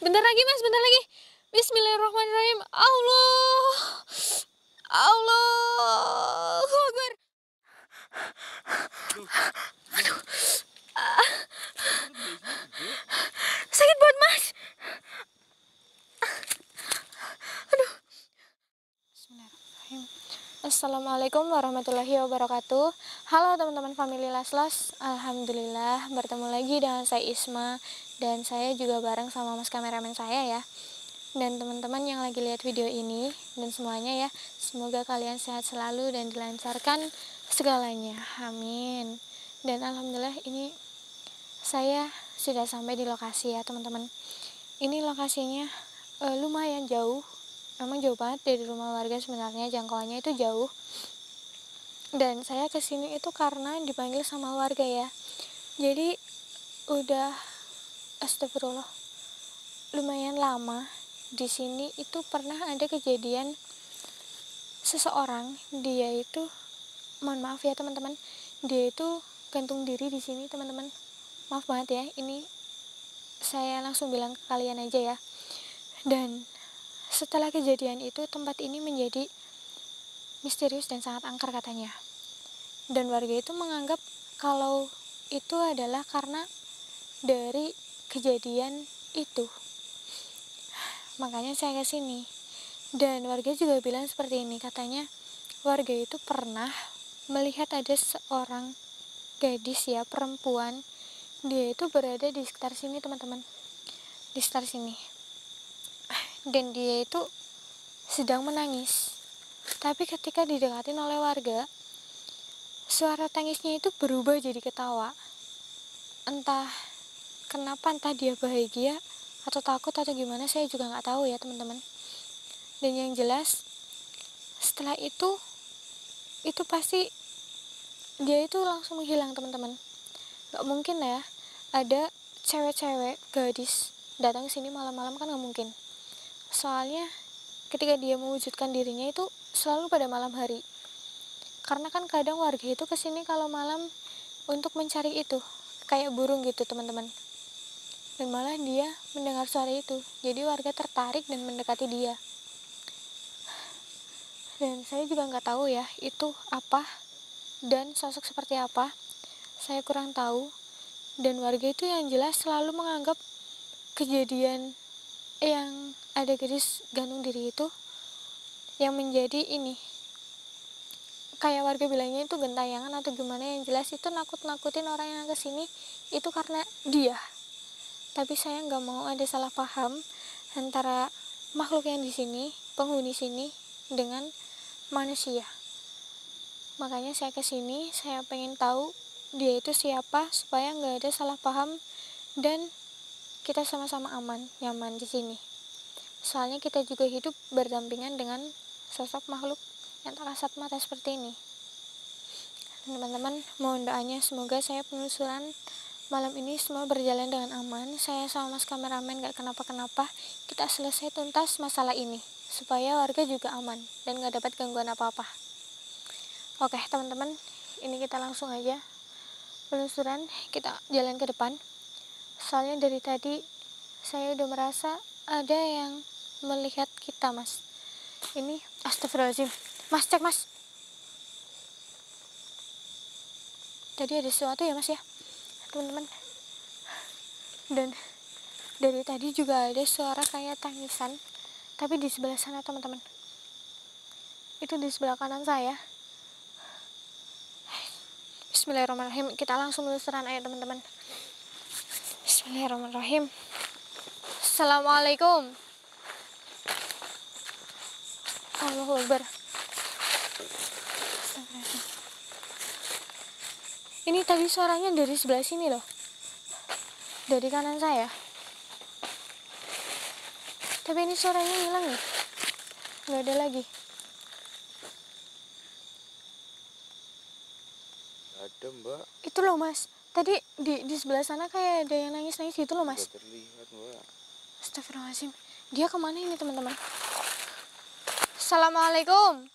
Bentar lagi mas, bentar lagi. Bismillahirrahmanirrahim. Allah, Allah Akbar. Aduh, sakit banget mas. Aduh. Bismillahirrahmanirrahim. Assalamualaikum warahmatullahi wabarakatuh. Halo teman-teman family Laslas. Alhamdulillah bertemu lagi dengan saya Isma. Dan saya juga bareng sama mas kameramen saya ya. Dan teman-teman yang lagi lihat video ini dan semuanya ya, semoga kalian sehat selalu dan dilancarkan segalanya, amin. Dan alhamdulillah ini saya sudah sampai di lokasi ya teman-teman. Ini lokasinya lumayan jauh, memang jauh banget dari rumah warga, sebenarnya jangkauannya itu jauh. Dan saya kesini itu karena dipanggil sama warga ya, jadi udah astagfirullah lumayan lama di sini. Itu pernah ada kejadian seseorang, dia itu, mohon maaf ya teman-teman, dia itu gantung diri di sini teman-teman. Maaf banget ya, ini saya langsung bilang ke kalian aja ya. Dan setelah kejadian itu tempat ini menjadi misterius dan sangat angker katanya. Dan warga itu menganggap kalau itu adalah karena dari kejadian itu. Makanya saya kesini. Dan warga juga bilang seperti ini, katanya warga itu pernah melihat ada seorang gadis ya, perempuan, dia itu berada di sekitar sini teman-teman, di sekitar sini. Dan dia itu sedang menangis. Tapi ketika didekatin oleh warga, suara tangisnya itu berubah jadi ketawa. Entah kenapa, entah dia bahagia atau takut atau gimana, saya juga nggak tahu ya teman-teman. Dan yang jelas setelah itu pasti dia itu langsung menghilang teman-teman. Nggak mungkin ya ada cewek-cewek gadis datang ke sini malam-malam, kan nggak mungkin. Soalnya ketika dia mewujudkan dirinya itu selalu pada malam hari. Karena kan kadang warga itu kesini kalau malam untuk mencari itu, kayak burung gitu teman-teman. Dan malah dia mendengar suara itu, jadi warga tertarik dan mendekati dia. Dan saya juga nggak tahu ya itu apa dan sosok seperti apa, saya kurang tahu. Dan warga itu yang jelas selalu menganggap kejadian yang ada gadis gantung diri itu yang menjadi ini, kayak warga bilangnya itu gentayangan atau gimana, yang jelas itu nakut-nakutin orang yang kesini itu karena dia. Tapi saya nggak mau ada salah paham antara makhluk yang di sini, penghuni sini, dengan manusia. Makanya saya kesini, saya pengen tahu dia itu siapa supaya nggak ada salah paham dan kita sama-sama aman, nyaman di sini. Soalnya kita juga hidup berdampingan dengan sosok makhluk yang tak kasat mata seperti ini. Teman-teman, mohon doanya semoga saya penelusuran malam ini semua berjalan dengan aman. Saya sama mas kameramen gak kenapa-kenapa. Kita selesai tuntas masalah ini supaya warga juga aman dan gak dapat gangguan apa-apa. Oke teman-teman, ini kita langsung aja penelusuran, kita jalan ke depan. Soalnya dari tadi saya udah merasa ada yang melihat kita mas. Ini astagfirullahaladzim. Mas, cek mas, tadi ada sesuatu ya mas ya teman-teman. Dan dari tadi juga ada suara kayak tangisan, tapi di sebelah sana teman-teman, itu di sebelah kanan saya. Bismillahirrahmanirrahim, kita langsung menelusuran aja teman-teman. Bismillahirrahmanirrahim. Assalamualaikum. Allahu Akbar. Ini tadi suaranya dari sebelah sini loh, dari kanan saya. Tapi ini suaranya hilang nih, nggak ada lagi. Ada mbak. Itu loh mas, tadi di sebelah sana kayak ada yang nangis-nangis gitu loh mas. Tidak terlihat mbak. Astagfirullahaladzim, dia kemana ini teman-teman? Assalamualaikum.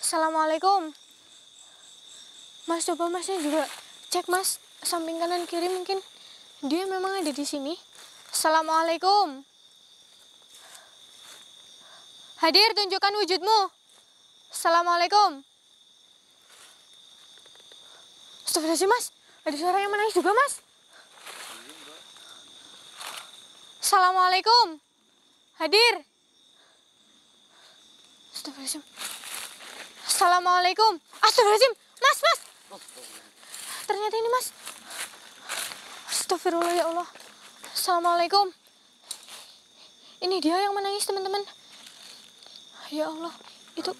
Assalamualaikum. Mas, coba masnya juga cek mas, samping kanan kiri, mungkin dia memang ada di sini. Assalamualaikum. Hadir, tunjukkan wujudmu. Assalamualaikum. Astagfirullahaladzim, Mas. Ada suara yang menangis juga, Mas. Assalamualaikum. Hadir. Astagfirullahaladzim. Assalamualaikum. Astagfirullahaladzim. Mas, Mas. Ternyata ini, Mas. Astagfirullah, ya Allah. Assalamualaikum. Ini dia yang menangis, teman-teman. Ya Allah, itu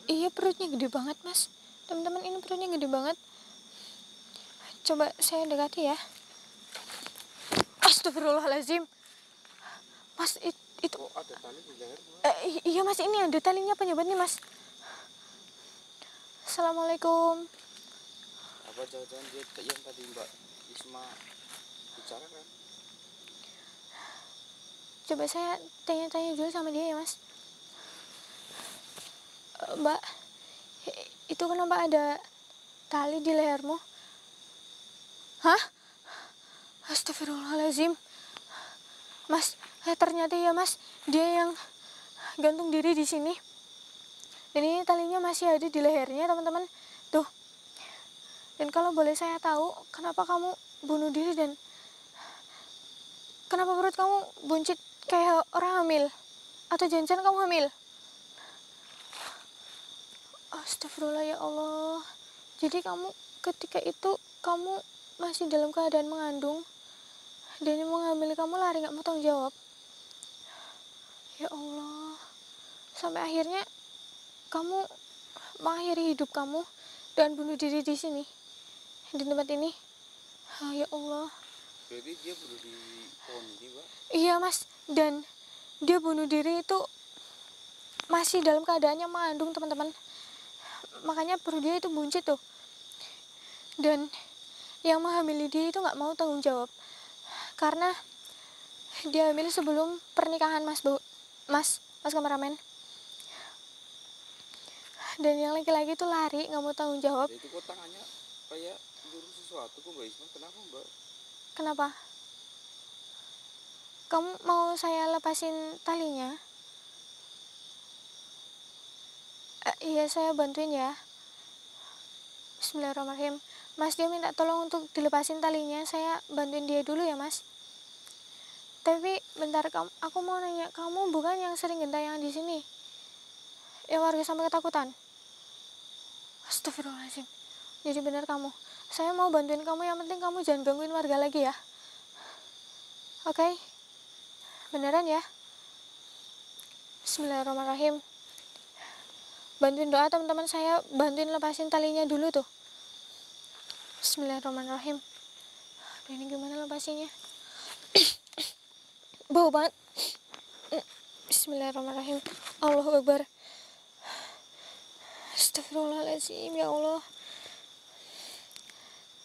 iya, perutnya gede banget, Mas. Teman-teman, ini perutnya gede banget. Coba saya dekati ya. Astagfirullahaladzim. Mas, itu ada tali di leher, Mbak. Iya, Mas, ini ada talinya penyebab nih, Mas. Assalamualaikum. Apa jangan-jangan dia yang tadi Mbak Isma bicarakan? Coba saya tanya-tanya dulu sama dia ya, Mas. Mbak, itu kenapa ada tali di lehermu? Hah? Astagfirullahaladzim. Mas, ternyata ya, Mas, dia yang gantung diri di sini. Dan ini talinya masih ada di lehernya, teman-teman. Tuh. Dan kalau boleh saya tahu, kenapa kamu bunuh diri dan kenapa perut kamu buncit kayak orang hamil? Atau jangan-jangan kamu hamil? Astagfirullah, ya Allah. Jadi kamu ketika itu kamu masih dalam keadaan mengandung dan yang mengambil kamu lari, gak mau tanggung jawab. Ya Allah. Sampai akhirnya kamu mengakhiri hidup kamu dan bunuh diri di sini, di tempat ini. Ya Allah. Berarti dia bunuh di pohon ini, Mbak? Iya, Mas. Dan dia bunuh diri itu masih dalam keadaannya mengandung, teman-teman. Makanya perut dia itu buncit tuh. Dan yang menghamili dia itu gak mau tanggung jawab. Karena dia hamil sebelum pernikahan, Mas kameramen. Dan yang laki-laki itu lari, gak mau tanggung jawab. Ya, itu kok tangannya kayak nyuruh sesuatu kok, Mbak Isma? Kenapa, Mbak? Kenapa? Kamu mau saya lepasin talinya? Iya, saya bantuin ya. Bismillahirrahmanirrahim. Mas, dia minta tolong untuk dilepasin talinya. Saya bantuin dia dulu ya, Mas. Tapi bentar, aku mau nanya, kamu bukan yang sering gentayangan di sini? Yang warga sampai ketakutan? Astagfirullahaladzim. Jadi benar kamu. Saya mau bantuin kamu, yang penting kamu jangan gangguin warga lagi ya. Oke? Beneran ya? Bismillahirrahmanirrahim. Bantuin doa, teman-teman. Saya bantuin lepasin talinya dulu tuh. Bismillahirrahmanirrahim. Aduh, ini gimana lepasinnya? Bau banget. Bismillahirrahmanirrahim. Allahu Akbar. Astagfirullahaladzim, ya Allah.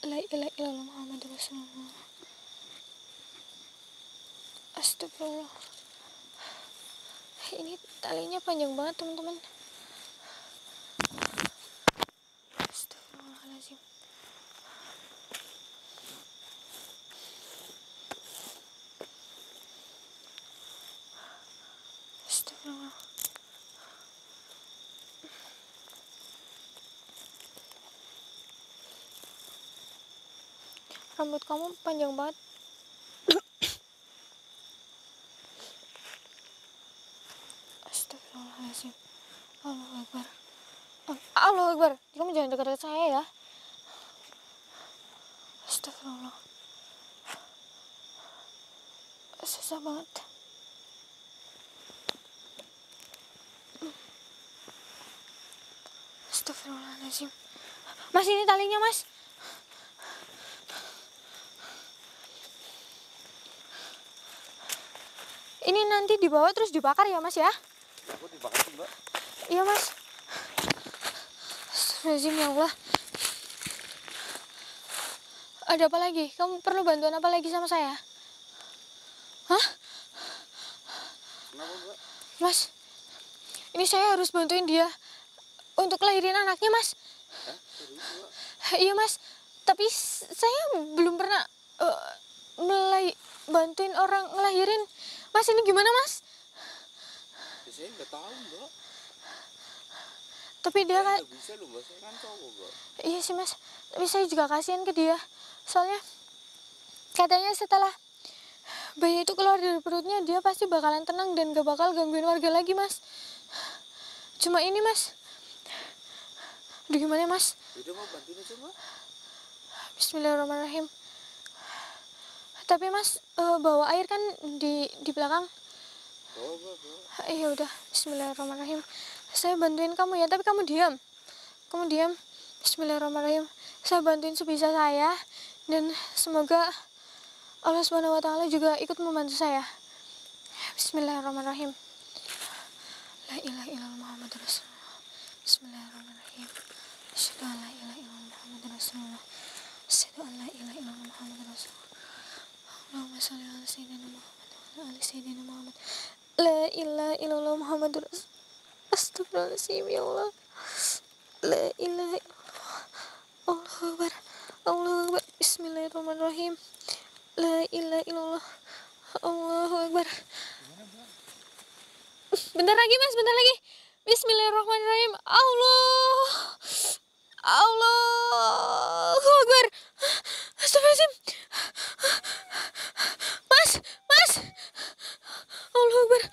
La ilaha illallah Muhammadur Rasulullah. Astagfirullah. Ini talinya panjang banget, teman-teman. Astagfirullahaladzim. Astagfirullah. Rambut kamu panjang banget. Astagfirullahaladzim. Allahu Akbar. Allahu Akbar. Kamu jangan dekat-dekat saya ya. Astagfirullah. Susah banget. Astagfirullahaladzim. Mas, ini talinya, Mas. Ini nanti dibawa terus dibakar ya, Mas ya? Aku dibakar sih, Mbak. Iya, Mas. Astagfirullahaladzim, ya Allah. Ada apa lagi? Kamu perlu bantuan apa lagi sama saya? Hah? Kenapa, Mbak? Mas, ini saya harus bantuin dia untuk lahirin anaknya, Mas. Hah? Serius, Mbak? Iya, Mas. Tapi saya belum pernah bantuin orang ngelahirin. Mas, ini gimana, Mas? Ya, saya nggak tahu mbak. Tapi dia Saya kan, nggak bisa loh mbak, saya kan cowok mbak. iya sih Mas, tapi saya juga kasihan ke dia. Soalnya katanya setelah bayi itu keluar dari perutnya, dia pasti bakalan tenang dan gak bakal gangguin warga lagi, Mas. Cuma ini, Mas. Aduh, gimana, Mas? Udah mau bantuin aja mbak. Bismillahirrahmanirrahim. Tapi Mas, bawa air kan di belakang. Bawa mbak, bawa. Ya udah, Bismillahirrahmanirrahim. Saya bantuin kamu ya, tapi kamu diam. Kamu diam. Bismillahirrahmanirrahim. Saya bantuin sebisa saya dan semoga Allah Subhanahu wa taala juga ikut membantu saya. Bismillahirrahmanirrahim. La ilaha illallah Muhammadur Rasulullah. Bismillahirrahmanirrahim. Asyhadu an la ilaha illallah Muhammadur Rasulullah. Asyhadu an la ilaha illallah Muhammadur Rasulullah. Allahumma shalli ala sayyidina Muhammad wa ala ali sayyidina Muhammad. La ilaha illallah Muhammadur Rasulullah. Astagfirullahaladzim, ya Allah. La ilaha illallah. Allahu Akbar. Allahu Akbar. Bismillahirrahmanirrahim. La ilaha illallah. Allahu Akbar. Bentar lagi, Mas, bentar lagi. Bismillahirrahmanirrahim. Allahu Akbar. Astagfirullahaladzim. Mas, Mas. Allahu Akbar.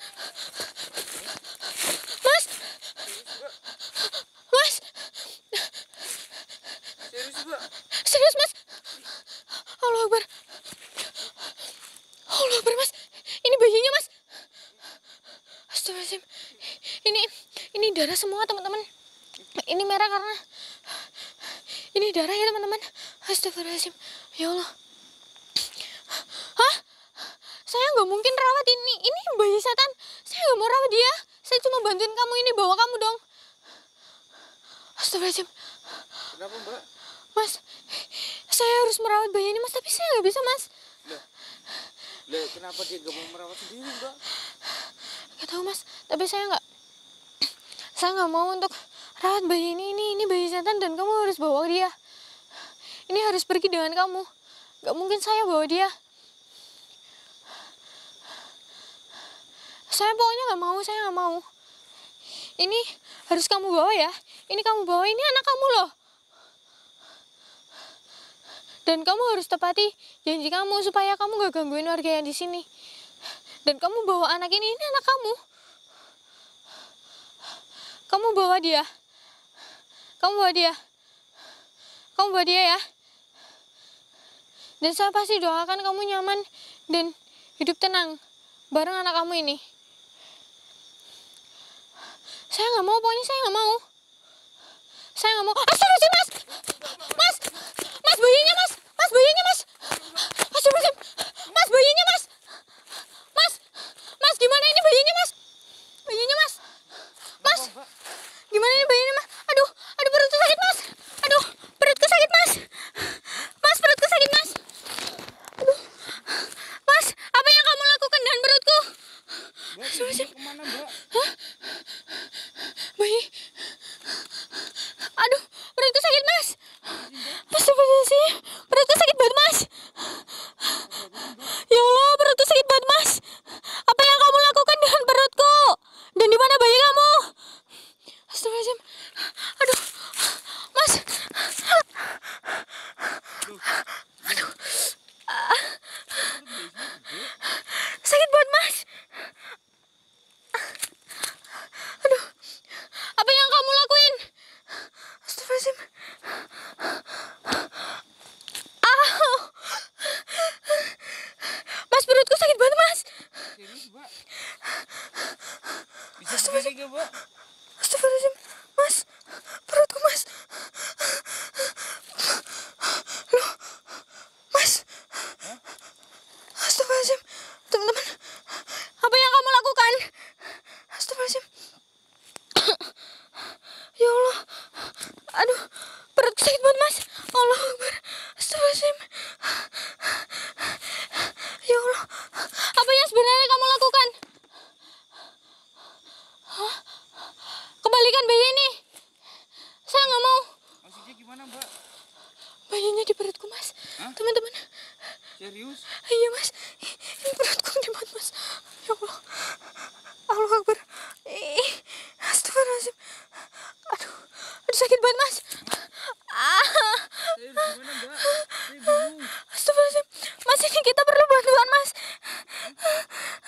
Mas. Mas. Serius mbak. Serius, Mas. Allahu Akbar. Allahu Akbar, Mas. Ini bayinya, Mas. Astagfirullahaladzim. Ini darah semua, teman-teman. Ini merah karena ini darah ya, teman-teman. Astagfirullahaladzim. Ya Allah. Hah? Saya nggak mungkin rawat ini. Ini bayi setan. Saya nggak mau rawat dia. Saya cuma bantuin kamu ini, bawa kamu dong. Astagfirullahaladzim. Kenapa mbak? Mas, saya harus merawat bayi ini, Mas. Tapi saya nggak bisa, Mas. Lah, kenapa dia nggak mau merawat sendiri mbak? Gak tahu, Mas. Tapi saya nggak mau untuk rawat bayi ini bayi setan dan kamu harus bawa dia. Ini harus pergi dengan kamu. Gak mungkin saya bawa dia. Saya pokoknya saya nggak mau. Ini harus kamu bawa ya. Ini kamu bawa, ini anak kamu loh. Dan kamu harus tepati janji kamu supaya kamu gak gangguin warga yang di sini. Dan kamu bawa anak ini anak kamu. Kamu bawa dia. Kamu bawa dia. Kamu bawa dia ya. Dan saya pasti doakan kamu nyaman dan hidup tenang bareng anak kamu ini. Saya nggak mau, pokoknya saya nggak mau. Saya nggak mau. Astagfirullahaladzim, Mas. Mas. Mas, bayinya, Mas. Mas, bayinya, Mas. Astagfirullahaladzim. Mas, bayinya, Mas. Mas. Mas, gimana ini bayinya, Mas? Bayinya, Mas. Mas. Gimana ini bayinya, Mas? Aduh, perutku sakit, Mas. Aduh, perutku sakit, Mas. Mas, perutku sakit, Mas. Aduh. Mas, apa yang kamu lakukan dengan perutku? Mbak, dia kemana mbak? Hah? Bayi. Aduh, perutku sakit, Mas. Astagfirullahaladzim. Perutku sakit banget, Mas. Ya Allah, perutku sakit banget, Mas. Apa yang kamu lakukan dengan perutku? Dan di mana bayi kamu? Astagfirullahaladzim. Aduh, Mas. Aduh. Sakit banget, Mas. Aduh. Apa yang kamu lakuin? Astagfirullahaladzim. Mas, perutku sakit banget, Mas. Serius mbak? Bisa berdiri nggak mbak? Astagfirullahaladzim. Mas, perutku, Mas. Loh, Mas. Astagfirullahaladzim. Teman-teman, apa yang kamu lakukan? Astagfirullahaladzim. Ya Allah. Aduh, perutku sakit banget, Mas. Allahu Akbar. Astagfirullahaladzim. Ya Allah. Apa yang sebenarnya kamu lakukan? Hah? Kembalikan bayi ini. Saya nggak mau. Maksudnya gimana mbak? Bayinya di perutku, Mas. Hah? Teman-teman. Serius? Iya, Mas.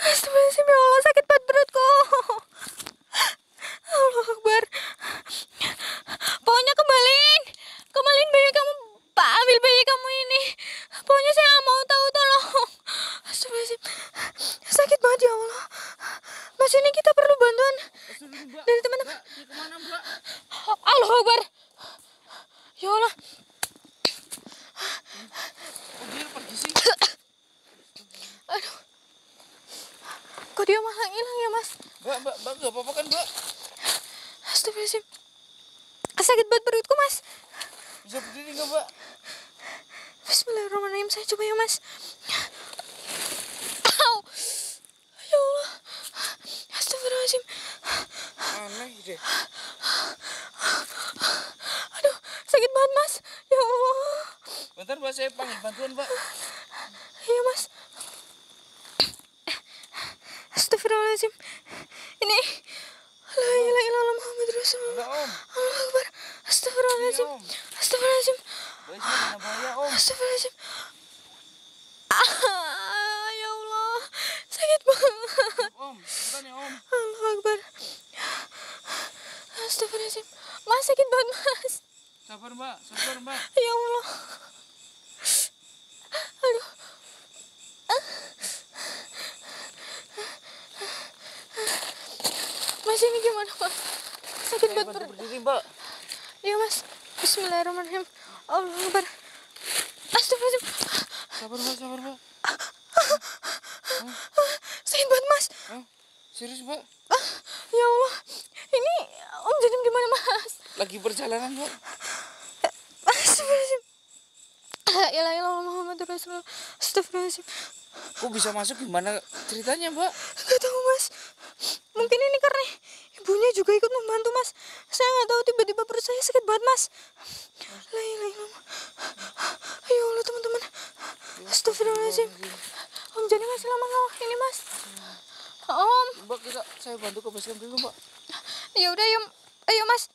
Astagfirullahaladzim, ya Allah, sakit banget perutku. Allah Akbar. Pokoknya kembaliin bayi kamu, Pak, ambil bayi kamu ini. Pokoknya saya nggak mau tahu, tolong. Astagfirullahaladzim, sakit banget ya Allah. Mas, ini kita perlu bantuan dari teman-teman. Kemana Mbak? Allah Akbar. Ya Allah. Oh, dia pergi sih. Aduh. Kok dia malah hilang ya, Mas? Mbak gak apa-apa kan Mbak? Astagfirullahaladzim. Sakit banget perutku, Mas. Bisa berdiri nggak Mbak? Bismillahirrahmanirrahim. Saya coba ya, Mas. Au. Ya Allah. Astagfirullahaladzim. Aneh deh. Aduh, sakit banget, Mas. Ya Allah. Bentar Mbak, saya panggil bantuan Mbak. Iya, Mas. Astagfirullahaladzim. Ini la ilaha illallah Muhammad Rasulullah. Enggak Om. Allah Akbar. Astagfirullahaladzim. Iya, Om. Astagfirullahaladzim. Bayi semua kena bahaya Om. Astagfirullahaladzim. Ya Allah. Sakit banget. Om, cepetan ya Om. Allah Akbar. Astagfirullahaladzim. Mas, sakit banget, Mas. Sabar Mbak. Ya Allah. Aduh. Mas, ini gimana, Mas? Sakit Saya banget bantu perut. berdiri Mbak. Iya, Mas. Bismillahirrahmanirrahim. Allah Akbar. Astagfirullahaladzim. Sabar Mbak. Sakit banget, Mas. Hah? Serius Mbak? Ya Allah. Ini Om Jadim gimana, Mas? Lagi perjalanan Mbak. Astagfirullahaladzim. La ilaha illallah Muhammadur Rasulullah. Astagfirullahaladzim. Kok bisa masuk, gimana ceritanya Mbak? Gak tahu, Mas. Mungkin ini karena ibunya juga ikut membantu, Mas. Saya nggak tahu, tiba-tiba perut saya sakit banget, Mas. La ilaha illallah. Ya Allah, teman-teman. Astagfirullahaladzim. Om Jadim masih lama loh ini, Mas. Om. Mbak, saya bantu ke basecamp dulu Mbak. Ya udah, ayo Mas.